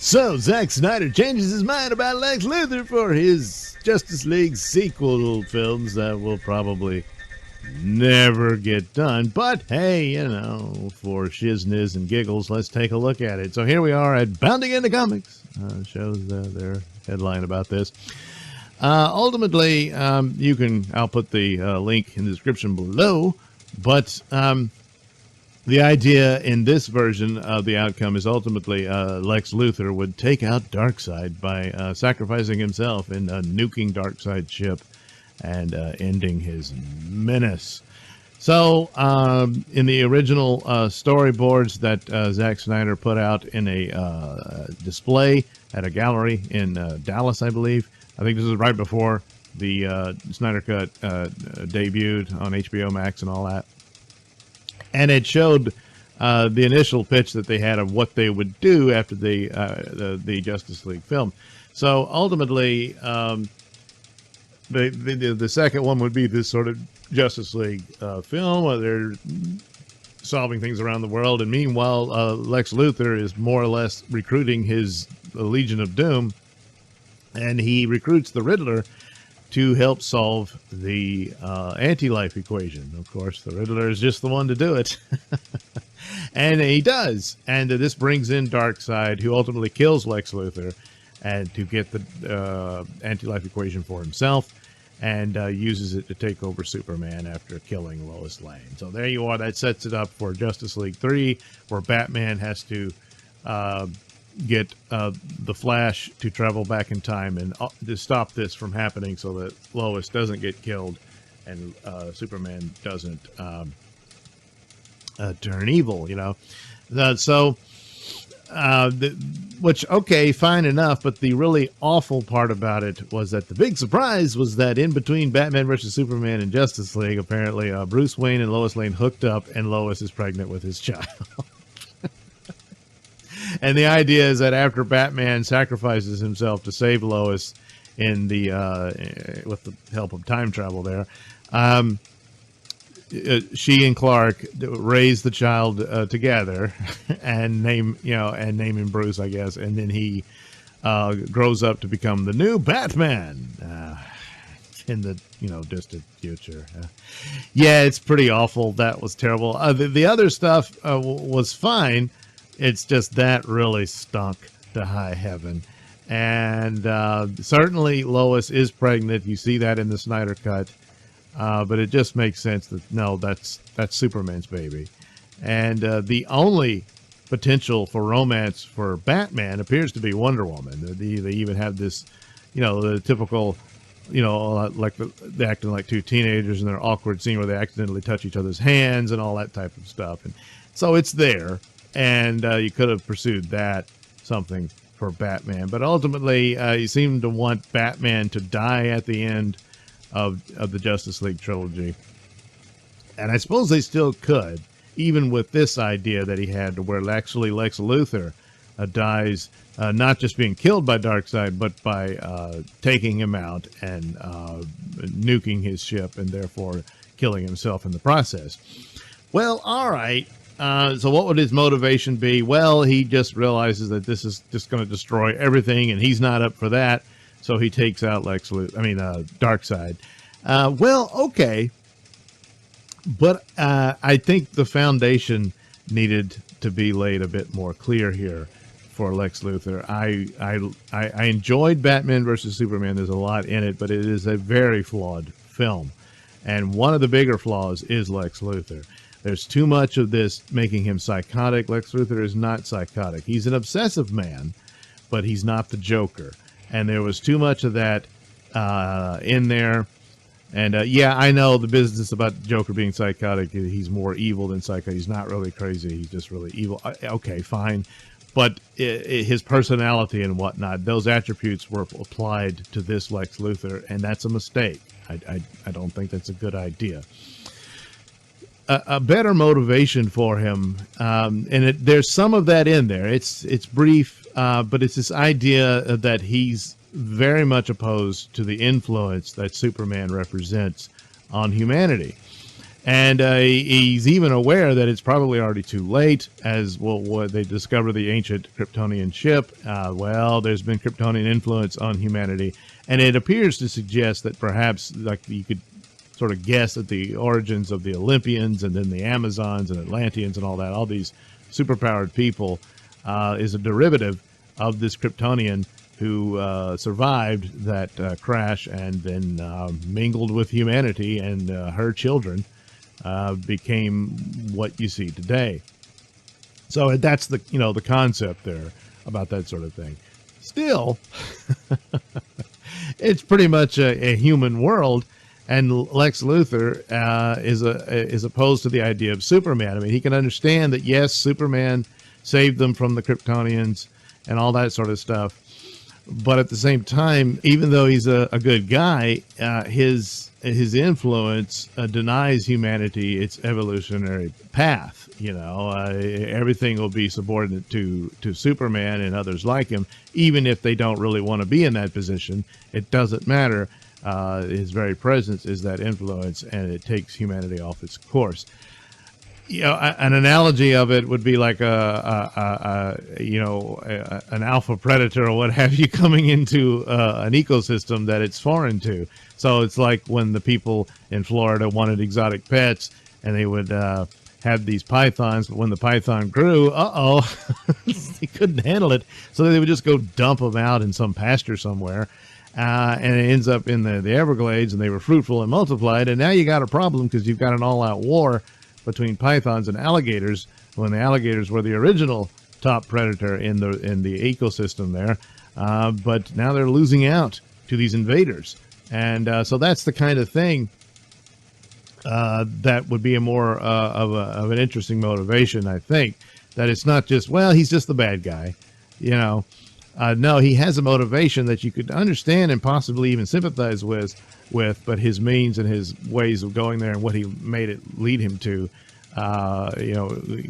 So, Zack Snyder changes his mind about Lex Luthor for his Justice League sequel films that will probably never get done. But, hey, you know, for shizniz and giggles, let's take a look at it. So here we are at Bounding into Comics. Shows their headline about this. Ultimately, I'll put the link in the description below, but the idea in this version of the outcome is ultimately Lex Luthor would take out Darkseid by sacrificing himself in nuking Darkseid's ship and ending his menace. So, in the original storyboards that Zack Snyder put out in a display at a gallery in Dallas, I believe. I think this is right before the Snyder Cut debuted on HBO Max and all that. And it showed the initial pitch that they had of what they would do after the Justice League film. So ultimately, the second one would be this sort of Justice League film where they're solving things around the world. And meanwhile, Lex Luthor is more or less recruiting his Legion of Doom. And he recruits the Riddler to help solve the anti-life equation. Of course, the Riddler is just the one to do it. And he does. And this brings in Darkseid, who ultimately kills Lex Luthor and to get the anti-life equation for himself, and uses it to take over Superman after killing Lois Lane. So there you are. That sets it up for Justice League 3, where Batman has to get the Flash to travel back in time and to stop this from happening so that Lois doesn't get killed and Superman doesn't turn evil, you know. Which, okay, fine enough, but the really awful part about it was that the big surprise was that in between Batman versus Superman and Justice League, apparently Bruce Wayne and Lois Lane hooked up and Lois is pregnant with his child. And the idea is that after Batman sacrifices himself to save Lois in the with the help of time travel there, she and Clark raise the child together and name him Bruce, I guess, and then he grows up to become the new Batman in the distant future. Yeah, it's pretty awful. That was terrible. The other stuff was fine. It's just that really stunk to high heaven. And certainly Lois is pregnant. You see that in the Snyder Cut. But it just makes sense that, no, that's Superman's baby. And the only potential for romance for Batman appears to be Wonder Woman. They even have this, the typical, like they're acting like two teenagers in their awkward scene where they accidentally touch each other's hands and all that type of stuff. And so it's there. And you could have pursued something for Batman. But ultimately, you seem to want Batman to die at the end of the Justice League trilogy. And I suppose they still could, even with this idea that he had, to where actually Lex Luthor dies, not just being killed by Darkseid, but by taking him out and nuking his ship and therefore killing himself in the process. Well, all right. So what would his motivation be? Well, he just realizes that this is just going to destroy everything, and he's not up for that. So he takes out Darkseid. Well, okay. But I think the foundation needed to be laid a bit more clear here for Lex Luthor. I enjoyed Batman versus Superman. There's a lot in it, but it is a very flawed film. And one of the bigger flaws is Lex Luthor. There's too much of this making him psychotic. Lex Luthor is not psychotic. He's an obsessive man, but he's not the Joker. And there was too much of that in there. And, yeah, I know the business about Joker being psychotic. He's more evil than psychotic. He's not really crazy. He's just really evil. Okay, fine. But his personality and whatnot, those attributes were applied to this Lex Luthor, and that's a mistake. I don't think that's a good idea. A better motivation for him, and there's some of that in there. It's brief, but it's this idea that he's very much opposed to the influence that Superman represents on humanity. And he's even aware that it's probably already too late, as well, what they discover the ancient Kryptonian ship. Well, there's been Kryptonian influence on humanity, and it appears to suggest that perhaps, like, you could sort of guess at the origins of the Olympians and then the Amazons and Atlanteans and all these superpowered people, is a derivative of this Kryptonian who survived that crash and then mingled with humanity, and her children became what you see today. So that's the the concept there about that sort of thing. Still, it's pretty much a human world, and Lex Luthor is opposed to the idea of Superman. I mean, he can understand that, yes, Superman saved them from the Kryptonians and all that sort of stuff, but at the same time, even though he's a good guy, his influence denies humanity its evolutionary path. Everything will be subordinate to Superman and others like him, even if they don't really want to be in that position. It doesn't matter. His very presence is that influence, and it takes humanity off its course. An analogy of it would be like an alpha predator or what have you coming into an ecosystem that it's foreign to. So it's like when the people in Florida wanted exotic pets, and they would have these pythons, but when the python grew, they couldn't handle it, so they would just go dump them out in some pasture somewhere. And it ends up in the Everglades, and they were fruitful and multiplied, and now you got a problem because you've got an all-out war between pythons and alligators, when the alligators were the original top predator in the ecosystem there, but now they're losing out to these invaders. And so that's the kind of thing that would be a more of an interesting motivation, I think, that it's not just, well, he's just the bad guy, no, he has a motivation that you could understand and possibly even sympathize with, but his means and his ways of going there and what he made it lead him to,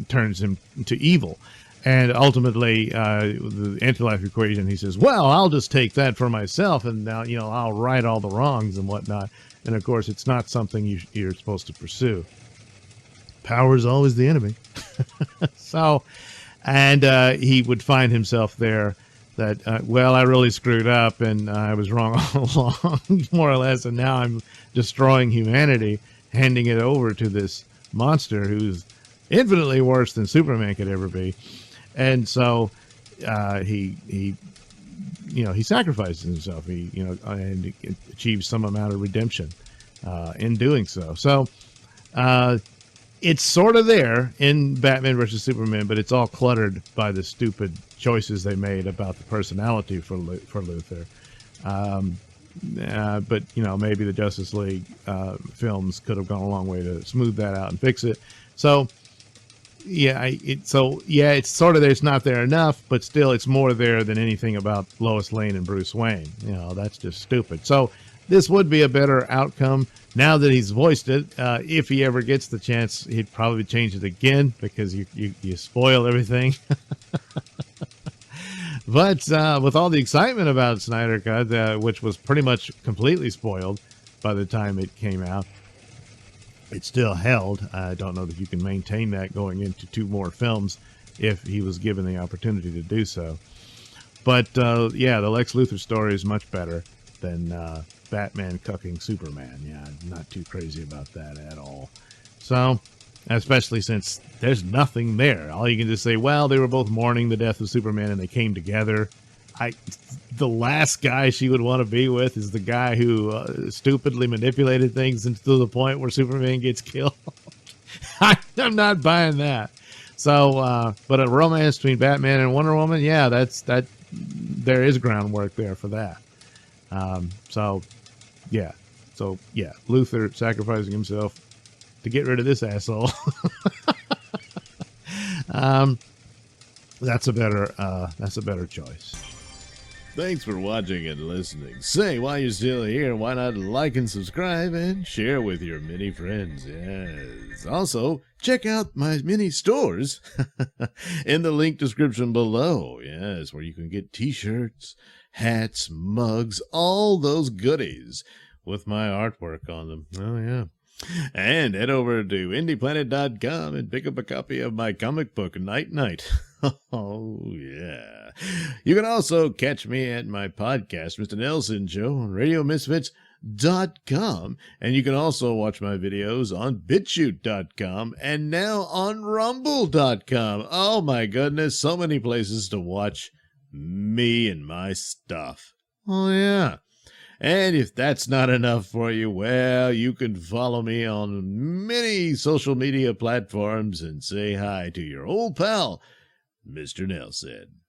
turns him to evil. And ultimately, the anti-life equation, he says, well, I'll just take that for myself, and now, I'll right all the wrongs and whatnot. And of course, it's not something you're supposed to pursue. Power is always the enemy. So, and he would find himself there that, well, I really screwed up, and I was wrong all along, more or less, and now I'm destroying humanity, handing it over to this monster who's infinitely worse than Superman could ever be. And so he sacrifices himself, and achieves some amount of redemption in doing so. So it's sort of there in Batman versus Superman, but it's all cluttered by the stupid choices they made about the personality for Luthor. But maybe the Justice League films could have gone a long way to smooth that out and fix it. So it's sort of there. It's not there enough, but still, it's more there than anything about Lois Lane and Bruce Wayne. That's just stupid. So this would be a better outcome now that he's voiced it. If he ever gets the chance, he'd probably change it again, because you spoil everything. But with all the excitement about Snyder Cut, which was pretty much completely spoiled by the time it came out, it still held. I don't know that you can maintain that going into 2 more films if he was given the opportunity to do so. But the Lex Luthor story is much better than Batman cucking Superman. Yeah, I'm not too crazy about that at all. So, especially since there's nothing there. All you can just say, well, they were both mourning the death of Superman and they came together. The last guy she would want to be with is the guy who stupidly manipulated things to the point where Superman gets killed. I'm not buying that. So, but a romance between Batman and Wonder Woman, yeah, there is groundwork there for that. Luthor sacrificing himself to get rid of this asshole. That's a better choice. Thanks for watching and listening. Say, while you're still here, why not like and subscribe and share with your many friends? Yes. Also, check out my mini stores in the link description below. Yes, where you can get t-shirts, hats, mugs, all those goodies with my artwork on them. Oh, yeah. And head over to indieplanet.com and pick up a copy of my comic book, Night Night. Oh, yeah. You can also catch me at my podcast, Mr. Nailsin Show, on RadioMisfits.com. And you can also watch my videos on BitChute.com and now on Rumble.com. Oh, my goodness. So many places to watch me and my stuff. Oh, yeah. And if that's not enough for you, well, you can follow me on many social media platforms and say hi to your old pal, Mr. Nailsin.